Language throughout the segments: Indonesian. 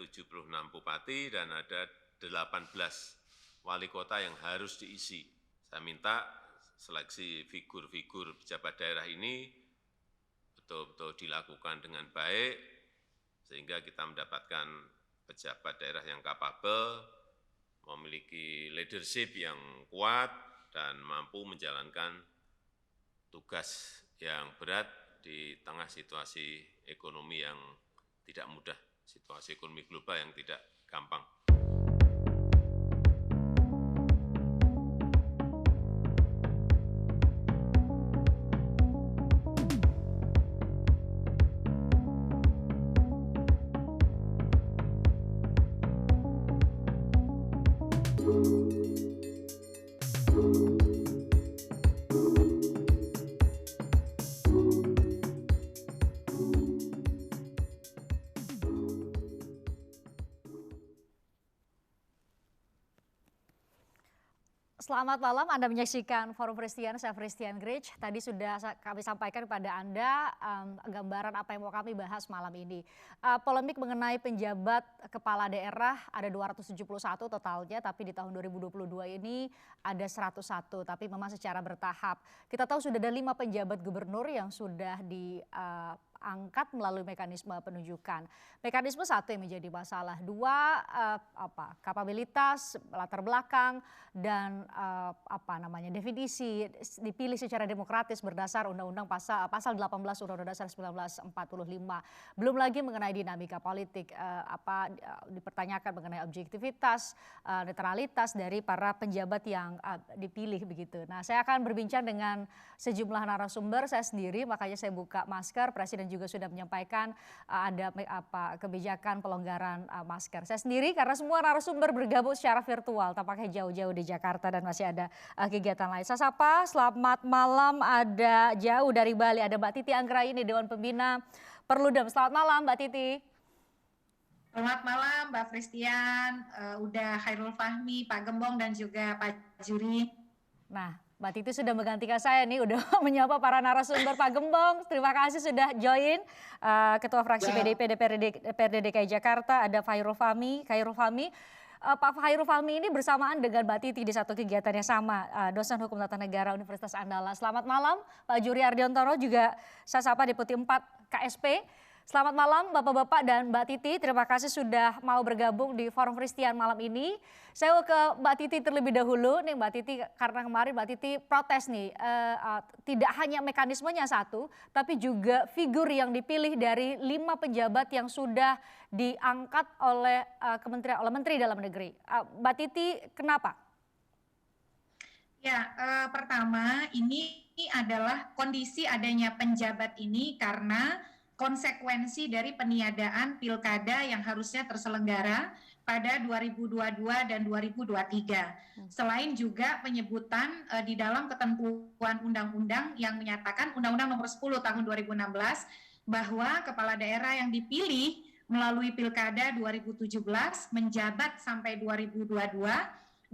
76 bupati dan ada 18 wali kota yang harus diisi. Saya minta seleksi figur-figur pejabat daerah ini betul-betul dilakukan dengan baik, sehingga kita mendapatkan pejabat daerah yang kapabel, memiliki leadership yang kuat, dan mampu menjalankan tugas yang berat di tengah situasi ekonomi yang tidak mudah, situasi ekonomi global yang tidak gampang. Selamat malam, Anda menyaksikan Forum Christian, saya Christian Grich. Tadi sudah kami sampaikan kepada Anda gambaran apa yang mau kami bahas malam ini. Polemik mengenai penjabat kepala daerah ada 271 totalnya, tapi di tahun 2022 ini ada 101, tapi memang secara bertahap. Kita tahu sudah ada 5 penjabat gubernur yang sudah diangkat melalui mekanisme penunjukan. Mekanisme 1 yang menjadi masalah, 2 kapabilitas, latar belakang, dan definisi dipilih secara demokratis berdasar undang-undang pasal 18 Undang-Undang Dasar 1945. Belum lagi mengenai dinamika politik, dipertanyakan mengenai objektivitas, netralitas dari para penjabat yang dipilih begitu. Nah, saya akan berbincang dengan sejumlah narasumber. Saya sendiri, makanya saya buka masker. Presiden juga sudah menyampaikan ada kebijakan pelonggaran masker. Saya sendiri karena semua narasumber bergabung secara virtual, tampaknya jauh-jauh di Jakarta dan masih ada kegiatan lain. Saya sapa, selamat malam, ada jauh dari Bali, ada Mbak Titi Anggraini, Dewan Pembina Perludem. Selamat malam Mbak Titi. Selamat malam Mbak Christian, udah Khairul Fahmi, Pak Gembong dan juga Pak Juri. Nah, Mbak Titi sudah menggantikan saya nih, udah menyapa para narasumber. Pak Gembong, terima kasih sudah join. Ketua Fraksi PDIP DPRD DKI Jakarta, ada Khairul Fahmi. Pak Khairul Fahmi ini bersamaan dengan Mbak Titi di satu kegiatan yang sama, dosen hukum tata negara Universitas Andalas. Selamat malam Pak Juri Ardiontoro, juga saya sapa Deputi 4 KSP. Selamat malam Bapak-Bapak dan Mbak Titi, terima kasih sudah mau bergabung di Forum Christian malam ini. Saya mau ke Mbak Titi terlebih dahulu nih Mbak Titi, karena kemarin Mbak Titi protes nih, tidak hanya mekanismenya satu, tapi juga figur yang dipilih dari 5 pejabat yang sudah diangkat oleh Menteri Dalam Negeri. Mbak Titi, kenapa? Ya, pertama ini adalah kondisi adanya penjabat ini karena konsekuensi dari peniadaan pilkada yang harusnya terselenggara pada 2022 dan 2023. Selain juga penyebutan di dalam ketentuan undang-undang yang menyatakan Undang-Undang Nomor 10 Tahun 2016 bahwa kepala daerah yang dipilih melalui pilkada 2017 menjabat sampai 2022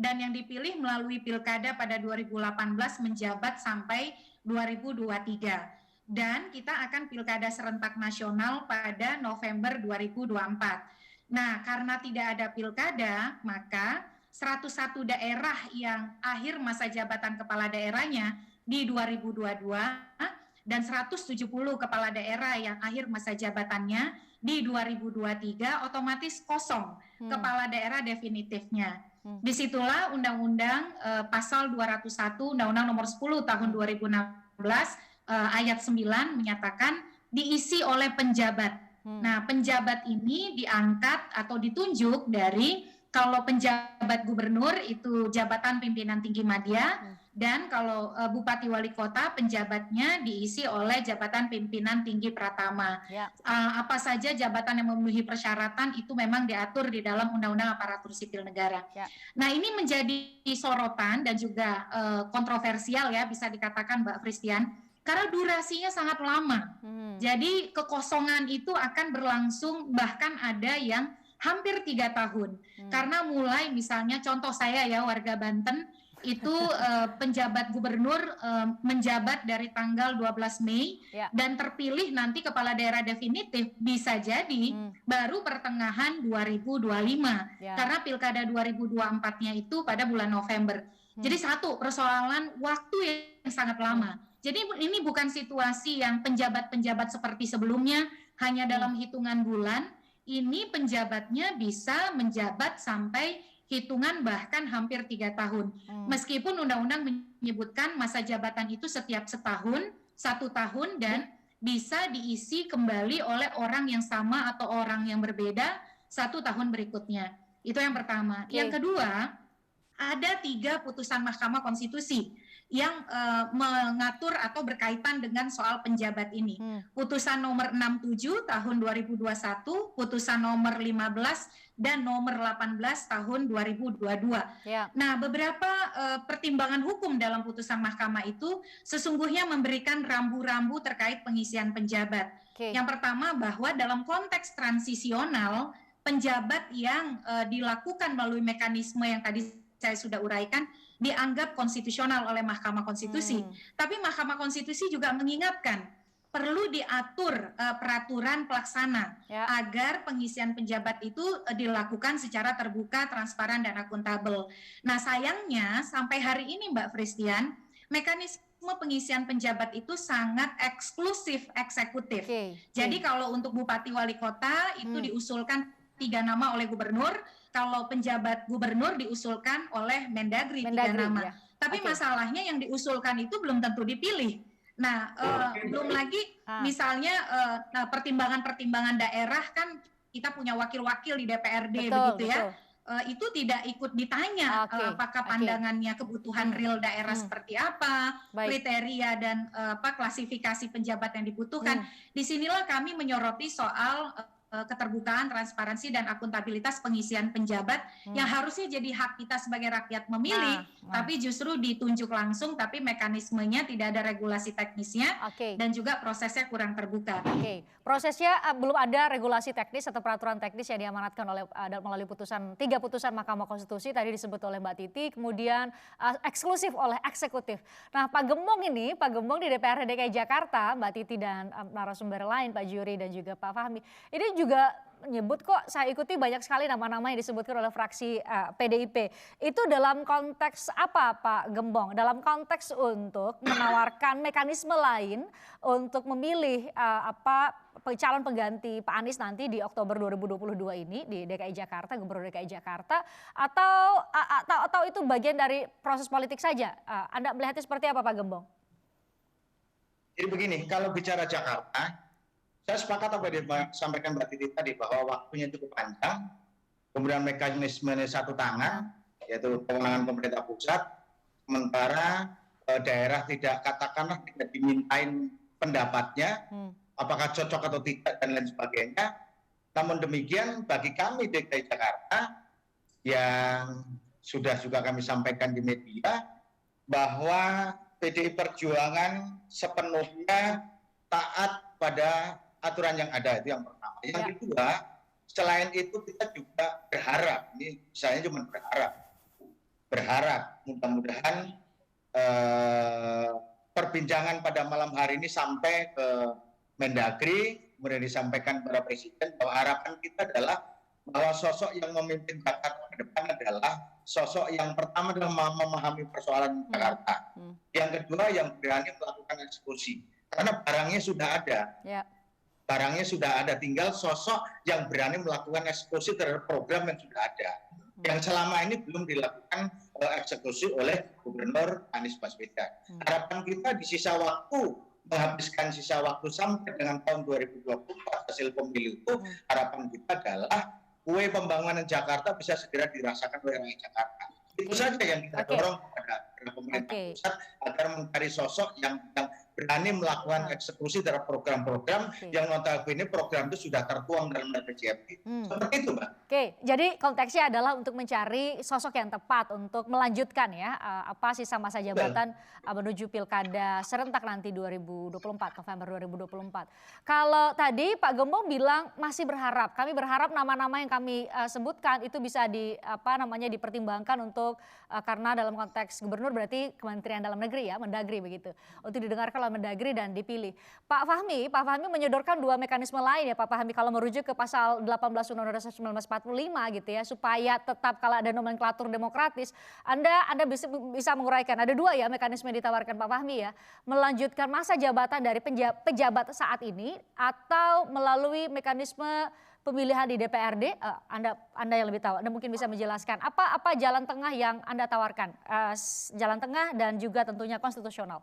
dan yang dipilih melalui pilkada pada 2018 menjabat sampai 2023. Dan kita akan pilkada serentak nasional pada November 2024. Nah, karena tidak ada pilkada, maka 101 daerah yang akhir masa jabatan kepala daerahnya di 2022 dan 170 kepala daerah yang akhir masa jabatannya di 2023 otomatis kosong kepala daerah definitifnya. Disitulah Undang-Undang Pasal 201 Undang-Undang Nomor 10 Tahun 2016 ayat 9 menyatakan diisi oleh penjabat. Nah, penjabat ini diangkat atau ditunjuk dari, kalau penjabat gubernur itu jabatan pimpinan tinggi madya, dan kalau bupati wali kota penjabatnya diisi oleh jabatan pimpinan tinggi pratama. Apa saja jabatan yang memenuhi persyaratan itu memang diatur di dalam Undang-Undang Aparatur Sipil Negara. Nah, ini menjadi sorotan dan juga kontroversial ya, bisa dikatakan Mbak Christian, karena durasinya sangat lama. Jadi kekosongan itu akan berlangsung, bahkan ada yang hampir 3 tahun. Karena mulai misalnya contoh saya ya, warga Banten, itu penjabat gubernur menjabat dari tanggal 12 Mei dan terpilih nanti kepala daerah definitif bisa jadi baru pertengahan 2025 karena pilkada 2024-nya itu pada bulan November. Jadi satu persoalan waktu yang sangat lama. Jadi ini bukan situasi yang penjabat-penjabat seperti sebelumnya hanya dalam hitungan bulan, ini penjabatnya bisa menjabat sampai hitungan bahkan hampir 3 tahun. Meskipun undang-undang menyebutkan masa jabatan itu setiap setahun, 1 tahun, dan bisa diisi kembali oleh orang yang sama atau orang yang berbeda 1 tahun berikutnya. Itu yang pertama. Yang kedua, ada 3 putusan Mahkamah Konstitusi yang mengatur atau berkaitan dengan soal penjabat ini. Putusan nomor 67 tahun 2021, putusan nomor 15 dan nomor 18 tahun 2022. Nah, beberapa pertimbangan hukum dalam putusan mahkamah itu sesungguhnya memberikan rambu-rambu terkait pengisian penjabat. Yang pertama bahwa dalam konteks transisional, penjabat yang dilakukan melalui mekanisme yang tadi saya sudah uraikan dianggap konstitusional oleh Mahkamah Konstitusi. Tapi Mahkamah Konstitusi juga mengingatkan perlu diatur peraturan pelaksana agar pengisian penjabat itu dilakukan secara terbuka, transparan, dan akuntabel. Nah, sayangnya sampai hari ini Mbak Fristian, mekanisme pengisian penjabat itu sangat eksklusif eksekutif. Jadi kalau untuk bupati wali kota itu diusulkan 3 nama oleh gubernur, kalau penjabat gubernur diusulkan oleh Mendagri 3 nama. Tapi masalahnya yang diusulkan itu belum tentu dipilih. Nah, belum lagi misalnya pertimbangan-pertimbangan daerah kan kita punya wakil-wakil di DPRD begitu ya. Itu tidak ikut ditanya apakah pandangannya kebutuhan real daerah seperti apa, kriteria dan klasifikasi penjabat yang dibutuhkan. Disinilah kami menyoroti soal keterbukaan, transparansi, dan akuntabilitas pengisian penjabat yang harusnya jadi hak kita sebagai rakyat memilih, tapi justru ditunjuk langsung, tapi mekanismenya tidak ada regulasi teknisnya, dan juga prosesnya kurang terbuka. Prosesnya belum ada regulasi teknis atau peraturan teknis yang diamanatkan oleh melalui 3 putusan Mahkamah Konstitusi tadi disebut oleh Mbak Titi, kemudian eksklusif oleh eksekutif. Nah, Pak Gembong di DPRD DKI Jakarta, Mbak Titi dan narasumber lain, Pak Juri dan juga Pak Fahmi, ini juga menyebut kok saya ikuti banyak sekali nama-nama yang disebutkan oleh fraksi PDIP. Itu dalam konteks apa Pak Gembong? Dalam konteks untuk menawarkan mekanisme lain untuk memilih calon pengganti Pak Anies nanti di Oktober 2022 ini di DKI Jakarta, Gubernur DKI Jakarta, atau itu bagian dari proses politik saja? Anda melihatnya seperti apa Pak Gembong? Jadi begini, kalau bicara Jakarta, saya sepakat apa yang disampaikan Mbak Titi tadi bahwa waktunya cukup panjang, kemudian mekanismenya 1 tangan, yaitu kewenangan pemerintah pusat, sementara daerah tidak dimintain pendapatnya, apakah cocok atau tidak dan lain sebagainya. Namun demikian bagi kami DKI Jakarta yang sudah juga kami sampaikan di media bahwa PDI Perjuangan sepenuhnya taat pada aturan yang ada, itu yang pertama. Yang kedua, selain itu kita juga berharap, ini saya cuma berharap mudah-mudahan perbincangan pada malam hari ini sampai ke Mendagri, kemudian disampaikan kepada Presiden bahwa harapan kita adalah bahwa sosok yang memimpin Jakarta ke depan adalah sosok yang pertama adalah memahami persoalan Jakarta. Yang kedua yang berani melakukan eksekusi. Karena barangnya sudah ada. Barangnya sudah ada, tinggal sosok yang berani melakukan eksekusi terhadap program yang sudah ada. Yang selama ini belum dilakukan eksekusi oleh Gubernur Anies Baswedan. Harapan kita di sisa waktu, menghabiskan sisa waktu sampai dengan tahun 2024 hasil pemilu itu, harapan kita adalah kue pembangunan Jakarta bisa segera dirasakan oleh rakyat Jakarta. Itu saja yang kita dorong kepada pemerintah pusat agar mencari sosok yang berani melakukan eksekusi terhadap program-program yang notabene program itu sudah tertuang dalam RPJMD. Seperti itu, Mbak. Oke, jadi konteksnya adalah untuk mencari sosok yang tepat untuk melanjutkan ya apa sisa masa jabatan menuju pilkada serentak nanti 2024, November 2024. Kalau tadi Pak Gembong bilang masih berharap, kami berharap nama-nama yang kami sebutkan itu bisa dipertimbangkan untuk karena dalam konteks gubernur berarti Kementerian Dalam Negeri ya, Mendagri begitu. Untuk didengarkan oleh Mendagri dan dipilih. Pak Fahmi menyodorkan dua mekanisme lain ya Pak Fahmi kalau merujuk ke pasal 18 Undang-Undang 1945 gitu ya supaya tetap kalau ada nomenklatur demokratis. Anda bisa menguraikan ada dua ya mekanisme yang ditawarkan Pak Fahmi ya, melanjutkan masa jabatan dari pejabat saat ini atau melalui mekanisme pemilihan di DPRD. Anda yang lebih tahu, Anda mungkin bisa menjelaskan apa jalan tengah yang Anda tawarkan, jalan tengah dan juga tentunya konstitusional.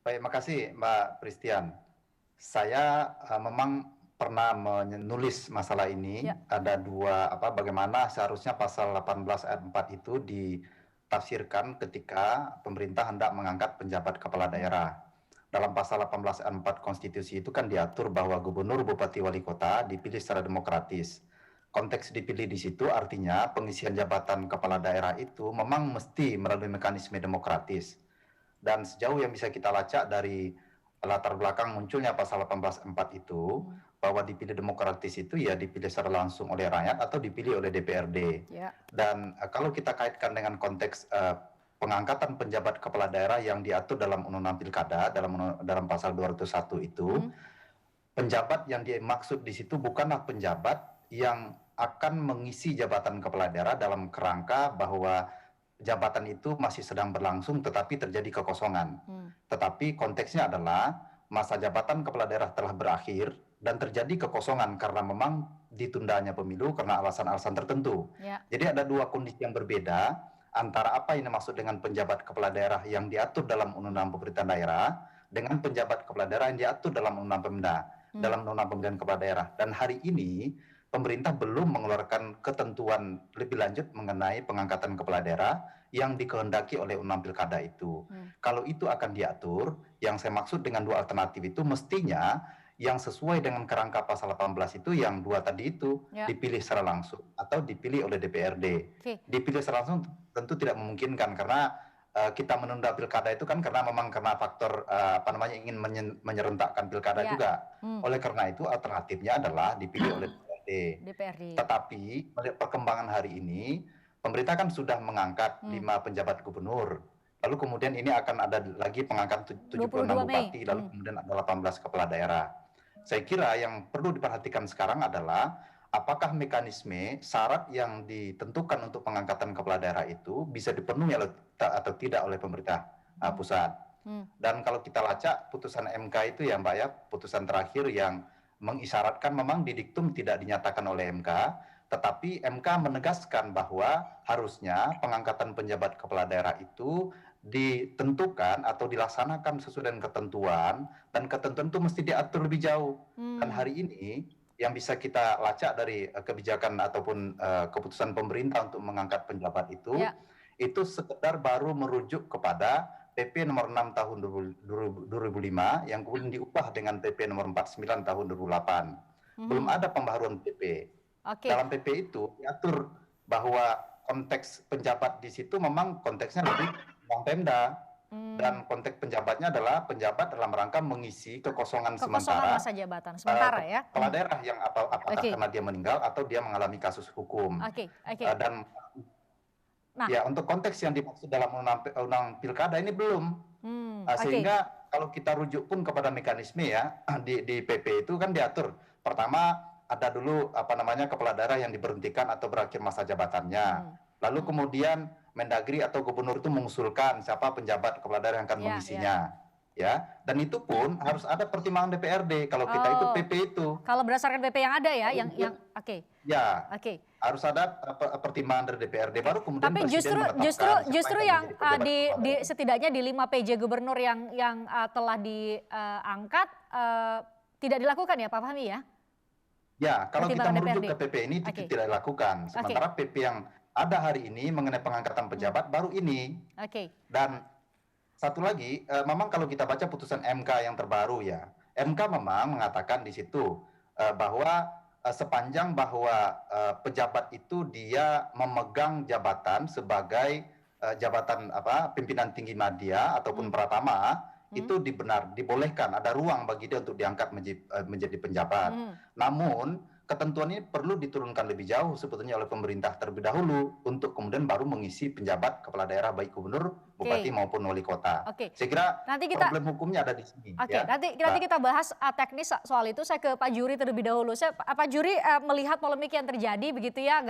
Baik, makasih Mbak Pristian. Saya memang pernah menulis masalah ini. Ya. Ada dua bagaimana seharusnya pasal 18 ayat 4 itu ditafsirkan ketika pemerintah hendak mengangkat penjabat kepala daerah. Dalam pasal 18 ayat 4 konstitusi itu kan diatur bahwa gubernur, bupati, wali kota dipilih secara demokratis. Konteks dipilih di situ artinya pengisian jabatan kepala daerah itu memang mesti melalui mekanisme demokratis. Dan sejauh yang bisa kita lacak dari latar belakang munculnya pasal 18 ayat 4 itu, bahwa dipilih demokratis itu ya dipilih secara langsung oleh rakyat atau dipilih oleh DPRD. Ya. Dan kalau kita kaitkan dengan konteks pengangkatan penjabat kepala daerah yang diatur dalam Undang-Undang Pilkada dalam pasal 201 itu, penjabat yang dimaksud di situ bukanlah penjabat yang akan mengisi jabatan kepala daerah dalam kerangka bahwa jabatan itu masih sedang berlangsung tetapi terjadi kekosongan. Tetapi konteksnya adalah masa jabatan kepala daerah telah berakhir dan terjadi kekosongan karena memang ditundanya pemilu karena alasan-alasan tertentu. Ya. Jadi ada dua kondisi yang berbeda antara apa yang dimaksud dengan penjabat kepala daerah yang diatur dalam Undang-Undang Pemerintahan Daerah dengan penjabat kepala daerah yang diatur dalam Undang-Undang Pemda, dalam Undang-Undang Pemilihan Kepala Daerah. Dan hari ini pemerintah belum mengeluarkan ketentuan lebih lanjut mengenai pengangkatan kepala daerah yang dikehendaki oleh Undang Pilkada itu. Kalau itu akan diatur, yang saya maksud dengan dua alternatif itu mestinya yang sesuai dengan kerangka pasal 18 itu yang dua tadi itu dipilih secara langsung atau dipilih oleh DPRD. Dipilih secara langsung tentu tidak memungkinkan karena kita menunda pilkada itu kan karena faktor ingin menyerentakkan pilkada juga. Oleh karena itu alternatifnya adalah dipilih oleh DPRD. Tetapi melihat perkembangan hari ini pemerintah kan sudah mengangkat 5 penjabat gubernur. Lalu kemudian ini akan ada lagi pengangkatan 76 bupati, lalu kemudian ada 18 kepala daerah. Saya kira yang perlu diperhatikan sekarang adalah apakah mekanisme syarat yang ditentukan untuk pengangkatan kepala daerah itu bisa dipenuhi atau tidak oleh pemerintah pusat. Dan kalau kita lacak putusan MK itu ya Mbak ya, putusan terakhir yang mengisyaratkan memang di diktum tidak dinyatakan oleh MK, tetapi MK menegaskan bahwa harusnya pengangkatan penjabat kepala daerah itu ditentukan atau dilaksanakan sesuai dengan ketentuan, dan ketentuan itu mesti diatur lebih jauh. Dan hari ini yang bisa kita lacak dari kebijakan ataupun keputusan pemerintah untuk mengangkat penjabat itu sekedar baru merujuk kepada PP nomor 6 tahun 2005 yang kemudian diubah dengan PP nomor 49 tahun 2008. Belum ada pembaharuan PP. Dalam PP itu diatur bahwa konteks penjabat di situ memang konteksnya lebih Bang Pemda, dan konteks penjabatnya adalah penjabat dalam rangka mengisi kekosongan sementara masa jabatan sementara ya kepala daerah yang apakah karena dia meninggal atau dia mengalami kasus hukum. Dan ya untuk konteks yang dimaksud dalam undang pilkada ini belum. Sehingga kalau kita rujuk pun kepada mekanisme ya di PP itu kan diatur pertama ada dulu kepala daerah yang diberhentikan atau berakhir masa jabatannya. Lalu kemudian Mendagri atau gubernur itu mengusulkan siapa penjabat kepala daerah yang akan mengisinya. Ya, dan itu pun harus ada pertimbangan DPRD kalau kita ikut PP itu. Kalau berdasarkan PP yang ada ya, yang harus ada pertimbangan dari DPRD baru kemudian tapi justru yang setidaknya di 5 PJ gubernur yang telah diangkat tidak dilakukan ya Pak Fahmi ya? Ya, kalau kita merujuk ke PP ini tidak dilakukan. Sementara PP yang ada hari ini mengenai pengangkatan pejabat baru ini. Dan satu lagi, memang kalau kita baca putusan MK yang terbaru ya, MK memang mengatakan di situ bahwa sepanjang bahwa pejabat itu dia memegang jabatan sebagai jabatan pimpinan tinggi media ataupun pratama, itu dibolehkan, ada ruang bagi dia untuk diangkat menjadi penjabat. Namun ketentuan ini perlu diturunkan lebih jauh sebetulnya oleh pemerintah terlebih dahulu untuk kemudian baru mengisi penjabat kepala daerah baik gubernur, bupati maupun wali kota. Saya kira problem hukumnya ada di sini. Nanti kita bahas teknis soal itu. Saya ke Pak Juri terlebih dahulu. Pak Juri melihat polemik yang terjadi begitu ya,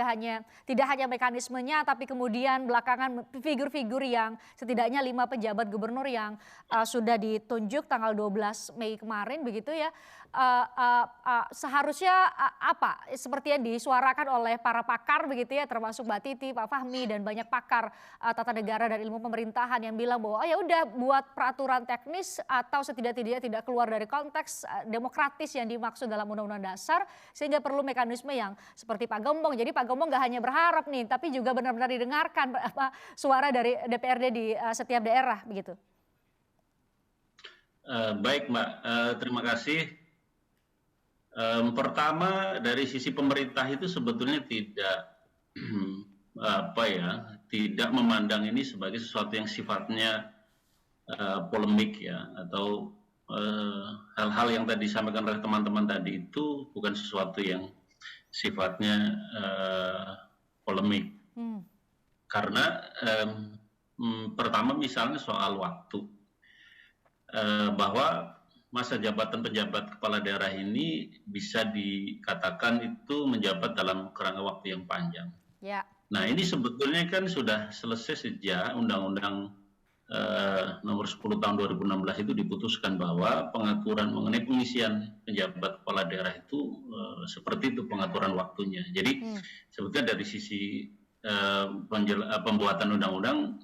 tidak hanya mekanismenya, tapi kemudian belakangan figur-figur yang setidaknya 5 pejabat gubernur yang sudah ditunjuk tanggal 12 Mei kemarin begitu ya. Seharusnya apa seperti yang disuarakan oleh para pakar begitu ya, termasuk Mbak Titi, Pak Fahmi dan banyak pakar tata negara dan ilmu pemerintahan yang bilang bahwa ya udah buat peraturan teknis atau setidak-tidaknya tidak keluar dari konteks demokratis yang dimaksud dalam Undang-Undang Dasar, sehingga perlu mekanisme yang seperti Pak Gembong. Jadi Pak Gembong nggak hanya berharap nih, tapi juga benar-benar didengarkan suara dari DPRD di setiap daerah begitu. Baik Mbak, terima kasih. Pertama dari sisi pemerintah itu sebetulnya tidak tidak memandang ini sebagai sesuatu yang sifatnya polemik ya, atau hal-hal yang tadi disampaikan oleh teman-teman tadi itu bukan sesuatu yang sifatnya polemik. Karena pertama misalnya soal waktu, bahwa masa jabatan pejabat kepala daerah ini bisa dikatakan itu menjabat dalam kerangka waktu yang panjang. Ya. Nah ini sebetulnya kan sudah selesai sejak Undang-Undang nomor 10 tahun 2016 itu diputuskan bahwa pengaturan mengenai pengisian penjabat kepala daerah itu seperti itu pengaturan waktunya. Jadi sebetulnya dari sisi pembuatan undang-undang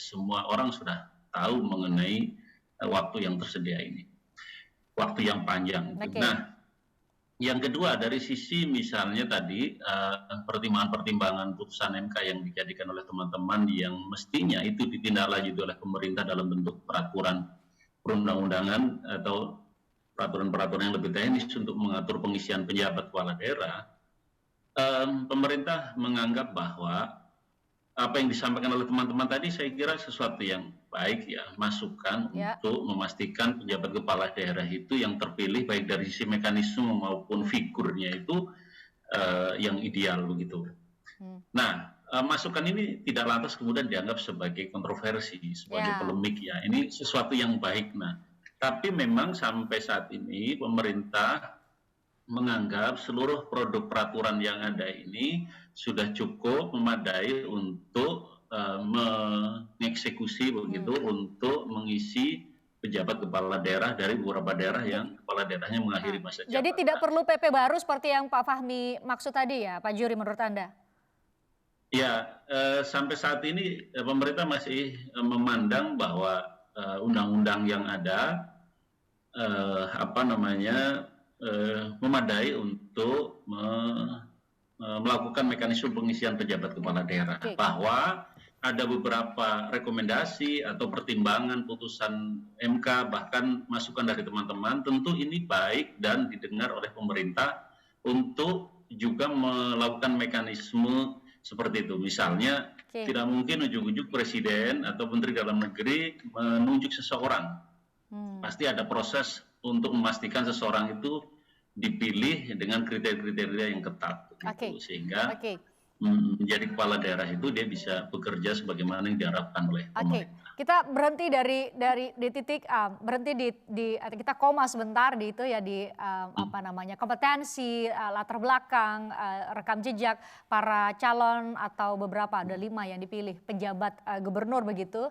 semua orang sudah tahu mengenai waktu yang tersedia ini. Waktu yang panjang. Nah, yang kedua dari sisi misalnya tadi pertimbangan-pertimbangan putusan MK yang dijadikan oleh teman-teman yang mestinya itu ditindaklanjuti oleh pemerintah dalam bentuk peraturan perundang-undangan atau peraturan-peraturan yang lebih teknis untuk mengatur pengisian penjabat kepala daerah, pemerintah menganggap bahwa apa yang disampaikan oleh teman-teman tadi saya kira sesuatu yang baik ya, masukan untuk memastikan penjabat kepala daerah itu yang terpilih baik dari sisi mekanisme maupun figurnya itu yang ideal begitu. Nah, masukan ini tidak lantas kemudian dianggap sebagai kontroversi, sebagai polemik ya. Ini sesuatu yang baik. Nah, tapi memang sampai saat ini pemerintah menganggap seluruh produk peraturan yang ada ini sudah cukup memadai untuk mengeksekusi begitu untuk mengisi pejabat kepala daerah dari beberapa daerah yang kepala daerahnya mengakhiri masa jabatan. Jadi tidak perlu PP baru seperti yang Pak Fahmi maksud tadi ya, Pak Juri menurut Anda? Ya, sampai saat ini pemerintah masih memandang bahwa undang-undang yang ada memadai untuk melakukan mekanisme pengisian pejabat kepala daerah. Bahwa ada beberapa rekomendasi atau pertimbangan putusan MK, bahkan masukan dari teman-teman, tentu ini baik dan didengar oleh pemerintah untuk juga melakukan mekanisme seperti itu. Misalnya, tidak mungkin ujuk-ujuk presiden atau menteri dalam negeri menunjuk seseorang. Pasti ada proses untuk memastikan seseorang itu dipilih dengan kriteria-kriteria yang ketat. Sehingga menjadi kepala daerah itu dia bisa bekerja sebagaimana yang diharapkan oleh pemerintah. Kita berhenti di titik kita koma sebentar di itu ya, di kompetensi, latar belakang, rekam jejak para calon atau beberapa, ada 5 yang dipilih penjabat gubernur begitu.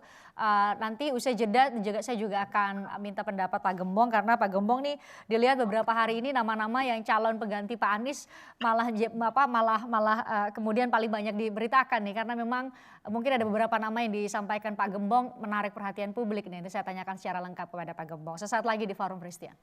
Nanti usai jeda saya juga akan minta pendapat Pak Gembong, karena Pak Gembong nih dilihat beberapa hari ini nama-nama yang calon pengganti Pak Anies malah kemudian paling banyak diberitakan nih, karena memang mungkin ada beberapa nama yang disampaikan Pak Gembong menarik perhatian publik nih. Ini saya tanyakan secara lengkap kepada Pak Gembong sesaat lagi di Forum Christian.